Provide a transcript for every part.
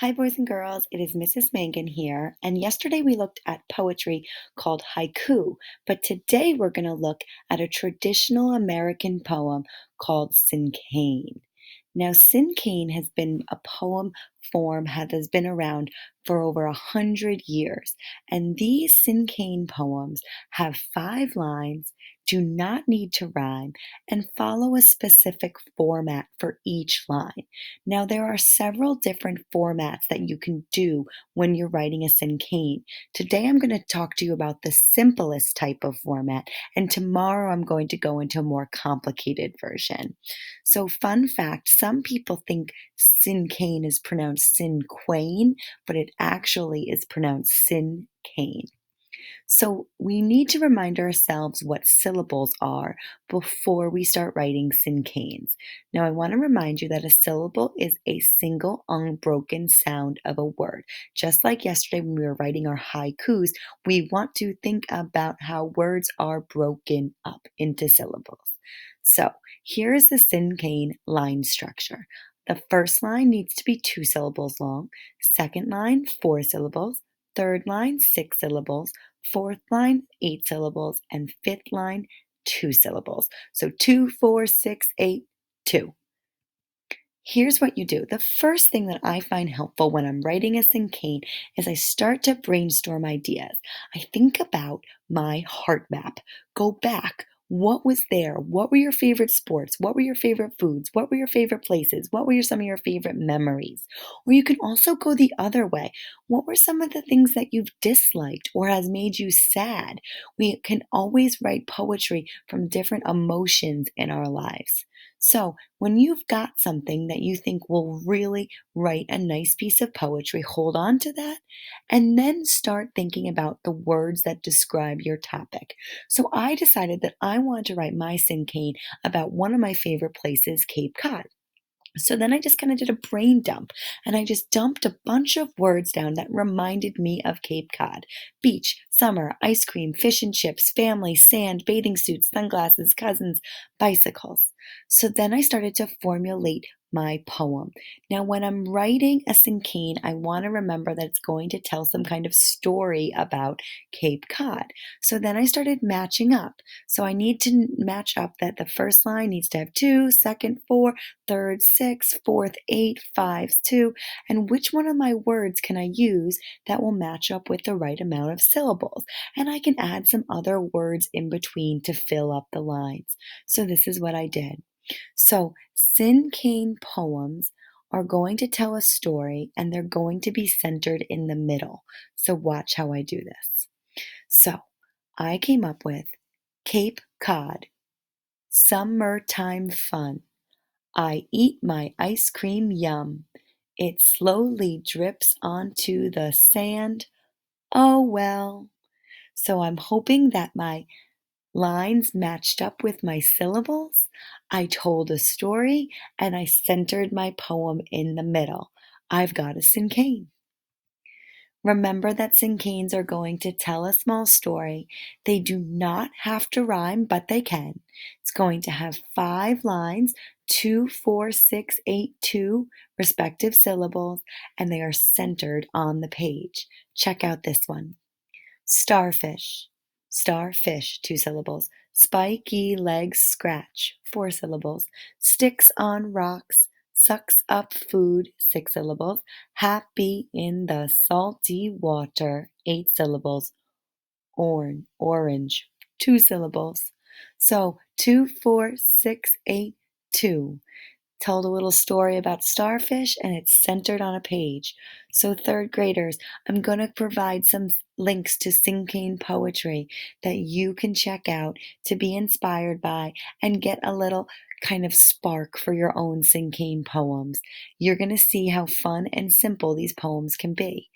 Hi, boys and girls. It is Mrs. Mangan here. And yesterday we looked at poetry called haiku, but today we're going to look at a traditional American poem called Cinquain. Now, Cinquain has been a poem form that has been around for over 100 years. And these Cinquain poems have 5 lines, do not need to rhyme, and follow a specific format for each line. Now, there are several different formats that you can do when you're writing a cinquain. Today, I'm going to talk to you about the simplest type of format, and tomorrow, I'm going to go into a more complicated version. So, fun fact, some people think cinquain is pronounced cinquain, but it actually is pronounced cinquain. So we need to remind ourselves what syllables are before we start writing cinquains. Now, I want to remind you that a syllable is a single unbroken sound of a word. Just like yesterday when we were writing our haikus, we want to think about how words are broken up into syllables. So here is the cinquain line structure. The first line needs to be 2 syllables long, second line 4 syllables, third line 6 syllables, fourth line 8 syllables, and fifth line 2 syllables. So 2, 4, 6, 8, 2. Here's what you do. The first thing that I find helpful when I'm writing a cinquain is I start to brainstorm ideas. I think about my heart map. Go back. What was there? What were your favorite sports? What were your favorite foods? What were your favorite places? What were some of your favorite memories? Or you can also go the other way. What were some of the things that you've disliked or has made you sad? We can always write poetry from different emotions in our lives. So, when you've got something that you think will really write a nice piece of poetry, hold on to that and then start thinking about the words that describe your topic. So, I decided that I wanted to write my cinquain about one of my favorite places, Cape Cod. So then I just kind of did a brain dump and I just dumped a bunch of words down that reminded me of Cape Cod: beach, summer, ice cream, fish and chips, family, sand, bathing suits, sunglasses, cousins, bicycles. So then I started to formulate my poem. Now, when I'm writing a cinquain, I want to remember that it's going to tell some kind of story about Cape Cod. So then I started matching up. So I need to match up that the first line needs to have 2, second 4, third 6, fourth 8, fives 2, and which one of my words can I use that will match up with the right amount of syllables? And I can add some other words in between to fill up the lines. So this is what I did. So cinquain poems are going to tell a story and they're going to be centered in the middle. So watch how I do this. So I came up with Cape Cod, summertime fun. I eat my ice cream, yum. It slowly drips onto the sand. Oh well. So I'm hoping that my lines matched up with my syllables. I told a story and I centered my poem in the middle. I've got a cinquain. Remember that cinquains are going to tell a small story. They do not have to rhyme, but they can. It's going to have 5 lines, 2, 4, 6, 8, 2 respective syllables, and they are centered on the page. Check out this one. Starfish, starfish, 2 syllables. Spiky legs scratch, 4 syllables. Sticks on rocks, sucks up food, 6 syllables. Happy in the salty water, 8 syllables. Orange, 2 syllables. So 2, 4, 6, 8, 2 told a little story about starfish and it's centered on a page. So, third graders, I'm going to provide some links to cinquain poetry that you can check out to be inspired by and get a little kind of spark for your own cinquain poems. You're going to see how fun and simple these poems can be.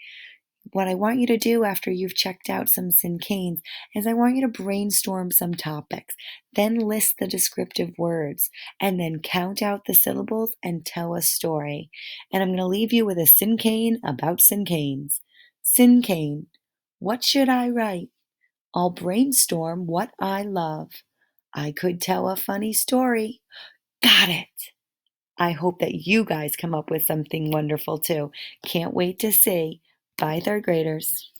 What I want you to do after you've checked out some cinquains is I want you to brainstorm some topics, then list the descriptive words, and then count out the syllables and tell a story. And I'm going to leave you with a cinquain about cinquains. Cinquain, what should I write? I'll brainstorm what I love. I could tell a funny story. Got it! I hope that you guys come up with something wonderful too. Can't wait to see. Bye, third graders.